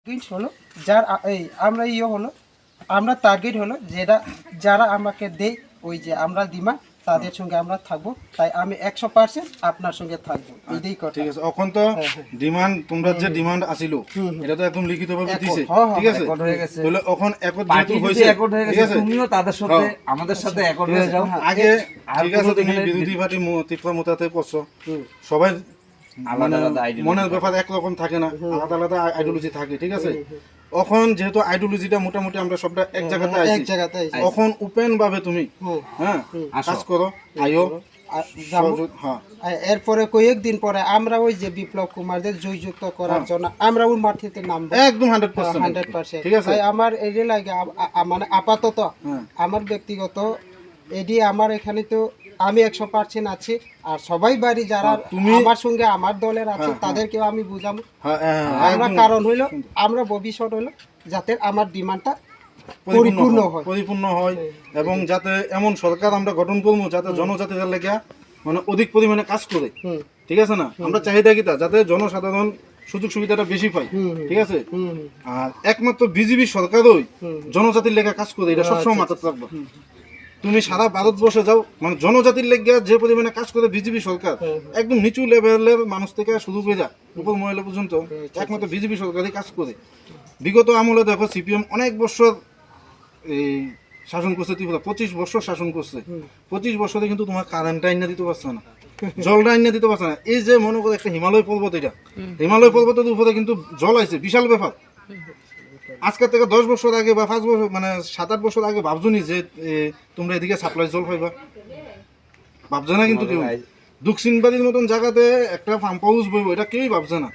হলো যার আমরা হলো আমরা টার্গেট হলো যারা আমাকে দেয় ওই যে আমরা ডিমান্ড তাদের সঙ্গে আমরা থাকবো, তাই আমি 100% আপনার সঙ্গে থাকবো। এইটাই কথা। ঠিক আছে, এখন তো ডিমান্ড তোমরা যে ডিমান্ড আসিল এটা তো একদম লিখিতভাবে দিছে, ঠিক আছে? তাহলে এখন একট যেহেতু হইছে, ঠিক আছে, তুমিও তাদের সাথে আমাদের সাথে একট হয়ে যাও। আগে ঠিক আছে, তুমি বিরোধী পার্টি ত্রিপুরা মোথাতে করছো, সবাই মনের ব্যাপার একরকম থাকে না, আলাদা আলাদা আইডিওলজি থাকে, ঠিক আছে? এখন যেহেতু আইডিওলজিটা মোটামুটি আমরা সবটা এক জায়গাতে আইছি, এখন ওপেন ভাবে তুমি কাজ করো, আইও। এরপরে কয়েকদিন পরে আমরা ওই যে বিপ্লব কুমারদের জয়যুক্ত করার জন্য আমরা ওই মাটিতে নামবো একদম 100%। ঠিক আছে, আমার এই লাগে মানে আপাতত আমার ব্যক্তিগত এডি আমার এখানে তো আমি 100% আছি, আর সবাই বাড়ি যারা আমার সঙ্গে আমার দলের আছে তাদেরকেও আমি বুঝাবো। আমরা কারণ হইলো আমরা ভবিষ্যৎ হইলো যাতে আমার ডিমান্ডটা পরিপূর্ণ হয় এবং যাতে এমন সরকার আমরা গঠন করবো যাতে জনজাতিদের লেগে মানে অধিক পরিমাণে কাজ করে, ঠিক আছে না? আমরা চাহিদা কি তা যাতে জনসাধারণ সুযোগ সুবিধাটা বেশি পায়, ঠিক আছে? আর একমাত্র বিজেপি সরকারই জনজাতির লেগে কাজ করে, এটা সবসময় মাথায় রাখবো। তুমি সারা ভারতবর্ষে যাও, মানে জনজাতির লেগে যে পরিমাণে কাজ করে বিজেপি সরকার, একদম নিচু লেভেলের মানুষ থেকে শুরু করে যা উপর মহিলা পর্যন্ত একমাত্র বিজেপি সরকারই কাজ করে। বিগত আমলে দেখো সিপিএম অনেক বছর এই শাসন করছে, ত্রিপুরা 25 বছর শাসন করছে। 25 বছরে কিন্তু তোমার কারেন্টটা আইনা দিতে পারছে না, জলটা আইনা দিতে পারছে না। এই যে মনে করো একটা হিমালয় পর্বত, এটা হিমালয় পর্বতের উপরে কিন্তু জল আইছে, বিশাল ব্যাপার। আজকের থেকে 10 বছর আগে বা 5 বছর মানে 7-8 বছর আগে ভাবছনি যে তোমরা এদিকে সাপ্লাই জল পাইবা? ভাবছে না কিন্তু কেউ। দক্ষিণবাড়ির মতন জায়গাতে একটা পাম্প হাউস বইব, এটা কেউই ভাবছে না।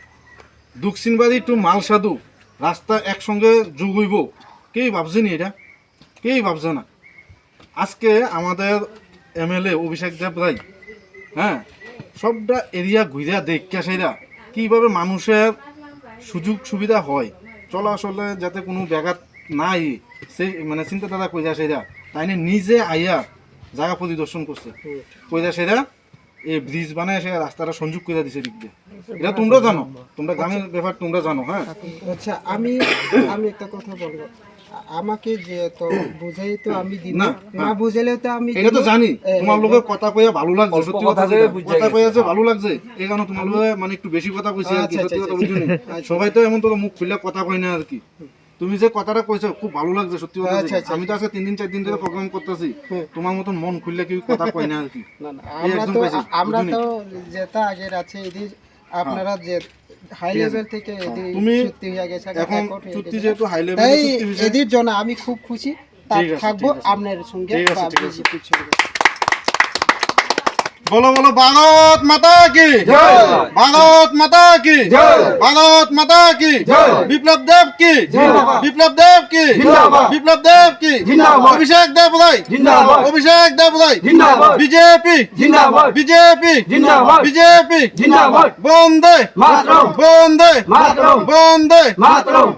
দক্ষিণবাড়ি টু মালসাধু রাস্তা একসঙ্গে যোগ হইব, কেউই ভাবছেনি, এটা কেউই ভাবছে না। আজকে আমাদের এমএলএ অভিষেক দেব রায় সবটা এরিয়া ঘুরিয়া দেখা সেইরা কীভাবে মানুষের সুযোগ সুবিধা হয়, চলাচলে যাতে কোনো ব্যাঘাত নাই, সেই মানে চিন্তাধারা কইরা সেরা তাই নিজে আইয়া জায়গা পরিদর্শন করছে, কইরা সেরা এই ব্রিজ বানায় সে রাস্তাটা সংযোগ করে দিছে দিক দিয়ে। এটা তোমরা জানো, তোমরা গ্রামের ব্যাপার তোমরা জানো। আচ্ছা, আমি একটা কথা বলবো, আমাকে যে তো বুঝাই তো আমি দিই না বুঝালে তো আমি এটা তো জানি। তোমার লোকের কথা কইয়া ভালো লাগছে, সত্যি কথা কথা কইয়া যে ভালো লাগছে, এই কারণে তোমার লোকে মানে একটু বেশি কথা কইছে আর কি, সত্যি কথা বুঝুনি। সবাই তো এমন তো মুখ খুলে কথা কই না আর কি। তুমি যে কথাটা কইছো খুব ভালো লাগছে, সত্যি কথা। আমি তো আজকে 3-4 দিন ধরে প্রোগ্রাম করতেছি, তোমার মতন মন খুললে কেউ কথা কই না আর কি। আমরা তো যেটা আগের আছে এদিকে আপনারা যে হাই লেভেল থেকে তুমি সত্যি হয়ে গেছে, এখন সত্যি যেহেতু হাই লেভেল এদের জন্য আমি খুব খুশি থাকবো আপনার সঙ্গে। বলো বলো ভারত মাতা কি জয়, ভারত মাতা কি জয়, ভারত মাতা কি জয়, বিপ্লব দেব কি জিন্দাবাদ, বিপ্লব দেব কি জিন্দাবাদ, বিপ্লব দেব কি জিন্দাবাদ, অভিষেক দেব রায় জিন্দাবাদ, অভিষেক দেব রায় জিন্দাবাদ, বিজেপি জিন্দাবাদ, বিজেপি জিন্দাবাদ, বিজেপি জিন্দাবাদ, বন্দে মাতরম, বন্দে মাতরম, বন্দে মাতরম।